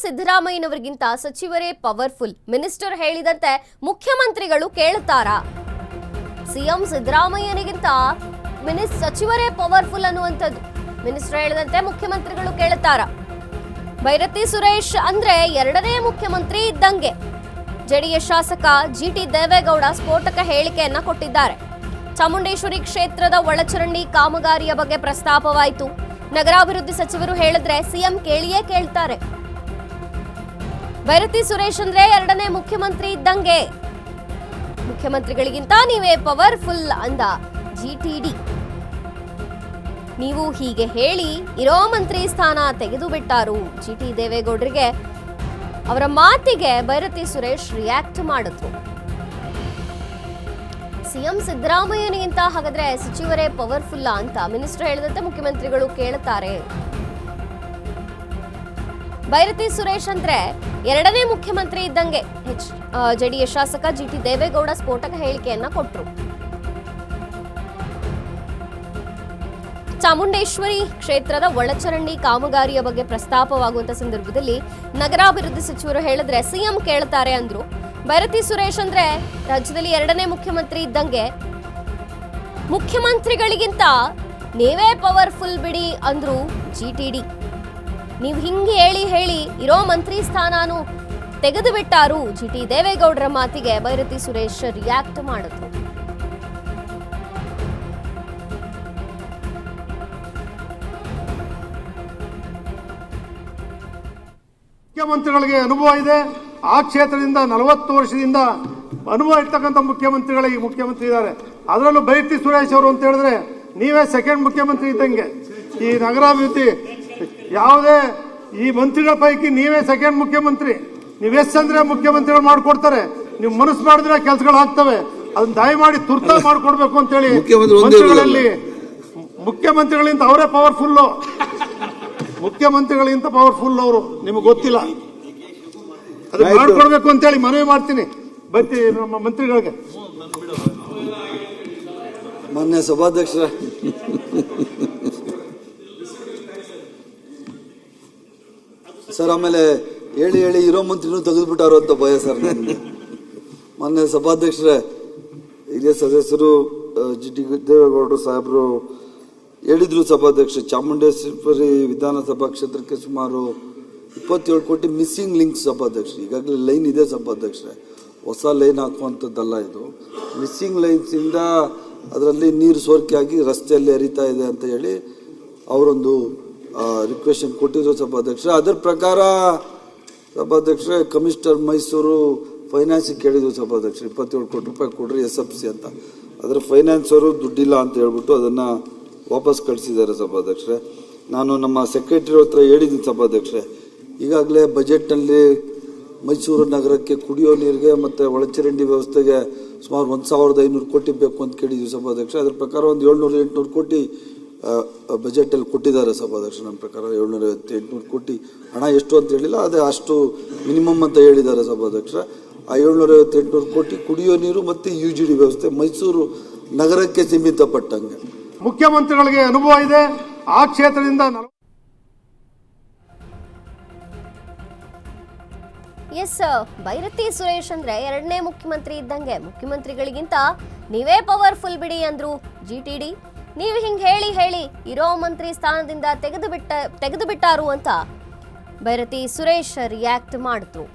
ಸಿದ್ದರಾಮಯ್ಯನವರಿಗಿಂತ ಸಚಿವರೇ powerful. Minister ಹೇಳಿದಂತೆ ಮುಖ್ಯಮಂತ್ರಿಗಳು ಕೇಳುತ್ತಾರಾ? CM ಸಿದ್ದರಾಮಯ್ಯನಿಗಿಂತ ಸಚಿವರೇ powerful ಅನ್ನುವಂಥದ್ದು. ಮಿನಿಸ್ಟರ್ ಹೇಳಿದಂತೆ ಮುಖ್ಯಮಂತ್ರಿಗಳು ಕೇಳುತ್ತಾರಾ? ಭೈರತಿ ಸುರೇಶ್ ಅಂದ್ರೆ ಎರಡನೇ ಮುಖ್ಯಮಂತ್ರಿ ಇದ್ದಂಗೆ. ಜೆಡಿಎಸ್ ಶಾಸಕ ಜಿಟಿ ದೇವೇಗೌಡ ಸ್ಫೋಟಕ ಹೇಳಿಕೆಯನ್ನ ಕೊಟ್ಟಿದ್ದಾರೆ. ಚಾಮುಂಡೇಶ್ವರಿ ಕ್ಷೇತ್ರದ ಒಳಚರಂಡಿ ಕಾಮಗಾರಿಯ ಬಗ್ಗೆ ಪ್ರಸ್ತಾಪವಾಯಿತು. ನಗರಾಭಿವೃದ್ಧಿ ಸಚಿವರು ಹೇಳಿದ್ರೆ ಸಿಎಂ ಕೇಳಿಯೇ ಕೇಳ್ತಾರೆ. ಭೈರತಿ ಸುರೇಶ್ ಅಂದ್ರೆ ಎರಡನೇ ಮುಖ್ಯಮಂತ್ರಿ ಇದ್ದಂಗೆ. ಮುಖ್ಯಮಂತ್ರಿಗಳಿಗಿಂತ ನೀವೇ ಪವರ್ಫುಲ್ ಅಂದ ಜಿಟಿಡಿ. ನೀವು ಹೀಗೆ ಹೇಳಿ ಇರೋ ಮಂತ್ರಿ ಸ್ಥಾನ ತೆಗೆದು ಬಿಟ್ಟಾರು. ಜಿಟಿ ದೇವೇಗೌಡರಿಗೆ ಅವರ ಮಾತಿಗೆ ಭೈರತಿ ಸುರೇಶ್ ರಿಯಾಕ್ಟ್ ಮಾಡಿದ್ರು. ಸಿಎಂ ಸಿದ್ದರಾಮಯ್ಯನಿಗಿಂತ ಹಾಗಾದ್ರೆ ಸಚಿವರೇ ಪವರ್ಫುಲ್ ಅಂತ ಮಿನಿಸ್ಟರ್ ಹೇಳಿದಂತೆ ಮುಖ್ಯಮಂತ್ರಿಗಳು ಕೇಳುತ್ತಾರೆ. ಭೈರತಿ ಸುರೇಶ್ ಅಂದ್ರೆ ಎರಡನೇ ಮುಖ್ಯಮಂತ್ರಿ ಇದ್ದಂಗೆ. ಜೆಡಿಎಸ್ ಶಾಸಕ ಜಿಟಿ ದೇವೇಗೌಡ ಸ್ಫೋಟಕ ಹೇಳಿಕೆಯನ್ನ ಕೊಟ್ಟರು. ಚಾಮುಂಡೇಶ್ವರಿ ಕ್ಷೇತ್ರದ ಒಳಚರಂಡಿ ಕಾಮಗಾರಿಯ ಬಗ್ಗೆ ಪ್ರಸ್ತಾಪವಾಗುವಂತ ಸಂದರ್ಭದಲ್ಲಿ ನಗರಾಭಿವೃದ್ಧಿ ಸಚಿವರು ಹೇಳಿದ್ರೆ ಸಿಎಂ ಕೇಳ್ತಾರೆ ಅಂದ್ರು. ಭೈರತಿ ಸುರೇಶ್ ಅಂದ್ರೆ ರಾಜ್ಯದಲ್ಲಿ ಎರಡನೇ ಮುಖ್ಯಮಂತ್ರಿ ಇದ್ದಂಗೆ. ಮುಖ್ಯಮಂತ್ರಿಗಳಿಗಿಂತ ನೀವೇ ಪವರ್ಫುಲ್ ಬಿಡಿ ಅಂದ್ರು ಜಿಟಿಡಿ. ನೀವು ಹಿಂಗೆ ಹೇಳಿ ಇರೋ ಮಂತ್ರಿ ಸ್ಥಾನನೂ ತೆಗೆದು ಬಿಟ್ಟಾರು. ಜಿಟಿ ದೇವೇಗೌಡರ ಮಾತಿಗೆ ಭೈರತಿ ಸುರೇಶ್ ರಿಯಾಕ್ಟ್ ಮಾಡಿದ್ರು. ಮುಖ್ಯಮಂತ್ರಿಗಳಿಗೆ ಅನುಭವ ಇದೆ. ಆ ಕ್ಷೇತ್ರದಿಂದ 40 ವರ್ಷದಿಂದ ಅನುಭವ ಇರ್ತಕ್ಕಂಥ ಮುಖ್ಯಮಂತ್ರಿಗಳಿಗೆ ಮುಖ್ಯಮಂತ್ರಿ ಇದ್ದಾರೆ. ಅದರಲ್ಲೂ ಭೈರತಿ ಸುರೇಶ್ ಅವರು ಅಂತ ಹೇಳಿದ್ರೆ ನೀವೇ ಸೆಕೆಂಡ್ ಮುಖ್ಯಮಂತ್ರಿ ಇದ್ದಂಗೆ. ಈ ನಗರಾಭಿವೃದ್ಧಿ ಯಾವುದೇ ಈ ಮಂತ್ರಿಗಳ ಪೈಕಿ ನೀವೇ ಸೆಕೆಂಡ್ ಮುಖ್ಯಮಂತ್ರಿ. ನೀವು ಅಂದ್ರೆ ಮುಖ್ಯಮಂತ್ರಿಗಳು ಮಾಡಿಕೊಡ್ತಾರೆ. ನೀವು ಮನಸ್ಸು ಮಾಡಿದ್ರೆ ಕೆಲಸಗಳು ಆಗ್ತವೆ. ಅದನ್ನ ದಯಮಾಡಿ ತುರ್ತಾಗಿ ಮಾಡಿಕೊಡ್ಬೇಕು ಅಂತ ಹೇಳಿ ಮಂತ್ರಿಗಳಲ್ಲಿ ಮುಖ್ಯಮಂತ್ರಿಗಳಿಂದ ಅವರೇ ಪವರ್ಫುಲ್ಲು. ಮುಖ್ಯಮಂತ್ರಿಗಳಿಂದ ಪವರ್ಫುಲ್ ಅವರು, ನಿಮಗೆ ಗೊತ್ತಿಲ್ಲ. ಅದು ಮಾಡ್ಕೊಡ್ಬೇಕು ಅಂತ ಹೇಳಿ ಮನವಿ ಮಾಡ್ತೀನಿ ಬರ್ತಿ ನಮ್ಮ ಮಂತ್ರಿಗಳಿಗೆ. ಮಾನ್ಯ ಸಭಾಧ್ಯಕ್ಷರ, ಸರ್ ಆಮೇಲೆ ಹೇಳಿ ಇರೋ ಮಂತ್ರಿನೂ ತೆಗೆದುಬಿಟ್ಟಾರು ಅಂತ ಭಯ ಸರ್ ನನಗೆ. ಮಾನ್ಯ ಸಭಾಧ್ಯಕ್ಷರೇ, ಹಿರಿಯ ಸದಸ್ಯರು ಜಿಟಿ ದೇವೇಗೌಡರು ಸಾಹೇಬರು ಹೇಳಿದ್ರು ಸಭಾಧ್ಯಕ್ಷ, ಚಾಮುಂಡೇಶ್ವರಿ ವಿಧಾನಸಭಾ ಕ್ಷೇತ್ರಕ್ಕೆ ಸುಮಾರು 27 ಕೋಟಿ ಮಿಸ್ಸಿಂಗ್ ಲಿಂಕ್ಸ್ ಸಭಾಧ್ಯಕ್ಷ. ಈಗಾಗಲೇ ಲೈನ್ ಇದೆ ಸಭಾಧ್ಯಕ್ಷರೇ, ಹೊಸ ಲೈನ್ ಹಾಕುವಂಥದ್ದಲ್ಲ ಇದು. ಮಿಸ್ಸಿಂಗ್ ಲೈನ್ಸ್ ಇಂದ ಅದರಲ್ಲಿ ನೀರು ಸೋರಿಕೆಯಾಗಿ ರಸ್ತೆಯಲ್ಲಿ ಹರಿತಾ ಇದೆ ಅಂತ ಹೇಳಿ ಅವರೊಂದು ರಿಕ್ವೆಷನ್ ಕೊಟ್ಟಿದ್ರು ಸಭಾಧ್ಯಕ್ಷ. ಅದರ ಪ್ರಕಾರ ಸಭಾಧ್ಯಕ್ಷರೇ ಕಮಿಷನರ್ ಮೈಸೂರು ಫೈನಾನ್ಸಿಗೆ ಕೇಳಿದ್ರು ಸಭಾಧ್ಯಕ್ಷ, 27 ಕೋಟಿ ರೂಪಾಯಿ ಕೊಡ್ರಿ SFC ಅಂತ. ಅದರ ಫೈನಾನ್ಸ್ ಅವರು ದುಡ್ಡಿಲ್ಲ ಅಂತ ಹೇಳ್ಬಿಟ್ಟು ಅದನ್ನ ವಾಪಸ್ ಕಳಿಸಿದ್ದಾರೆ ಸಭಾಧ್ಯಕ್ಷರೇ. ನಾನು ನಮ್ಮ ಸೆಕ್ರೆಟರಿ ಹತ್ರ ಹೇಳಿದ್ದೀನಿ ಸಭಾಧ್ಯಕ್ಷರೇ, ಈಗಾಗಲೇ ಬಜೆಟ್ನಲ್ಲಿ ಮೈಸೂರು ನಗರಕ್ಕೆ ಕುಡಿಯೋ ನೀರಿಗೆ ಮತ್ತು ಒಳಚರಂಡಿ ವ್ಯವಸ್ಥೆಗೆ ಸುಮಾರು 1500 ಕೋಟಿ ಬೇಕು ಅಂತ ಕೇಳಿದ್ವಿ ಸಭಾಧ್ಯಕ್ಷ. ಅದರ ಪ್ರಕಾರ ಒಂದು 700-800 ಕೋಟಿ ಬಜೆಟಲ್ಲಿ ಕೊಟ್ಟಿದ್ದಾರೆ ಸಭಾಧ್ಯಕ್ಷ. ನಮ್ಮ ಪ್ರಕಾರ 750-800 ಕೋಟಿ ಹಣ ಎಷ್ಟು ಅಂತ ಹೇಳಿಲ್ಲ, ಅದೇ ಅಷ್ಟು ಮಿನಿಮಮ್ ಅಂತ ಹೇಳಿದ್ದಾರೆ ಸಭಾಧ್ಯಕ್ಷ. ಆ 750-800 ಕೋಟಿ ಕುಡಿಯೋ ನೀರು ಮತ್ತು UGD ವ್ಯವಸ್ಥೆ ಮೈಸೂರು ನಗರಕ್ಕೆ ಸೀಮಿತಪಟ್ಟಂಗೆ. ಮುಖ್ಯಮಂತ್ರಿಗಳಿಗೆ ಅನುಭವ ಇದೆ. ಆ ಕ್ಷೇತ್ರದಿಂದ ಭೈರತಿ ಸುರೇಶ್ ಅಂದ್ರೆ ಎರಡನೇ ಮುಖ್ಯಮಂತ್ರಿ ಇದ್ದಂಗೆ. ಮುಖ್ಯಮಂತ್ರಿಗಳಿಗಿಂತ ನೀವೇ ಪವರ್ಫುಲ್ ಬಿಡಿ ಅಂದ್ರು ಜಿಟಿಡಿ. ನೀವು ಹಿಂಗೆ ಹೇಳಿ ಇರೋ ಮಂತ್ರಿ ಸ್ಥಾನದಿಂದ ತೆಗೆದು ಬಿಟ್ಟಾರು ಅಂತ ಭೈರತಿ ಸುರೇಶ್ ರಿಯಾಕ್ಟ್ ಮಾಡಿದ್ರು.